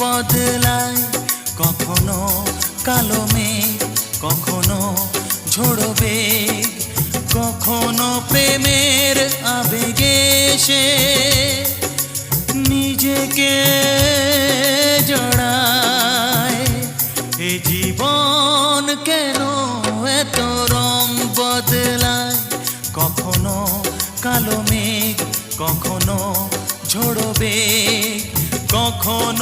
বদলায়, কখনো কালো মেঘ, কখনো ঝোড়ো বেগ, কখনো প্রেমের আবেগে সে নিজেকে জড়ায়। এ জীবন কেন এত রং বদলায়, কখনো কালো মেঘ, কখনো ঝোড়ো বেগ, কখনো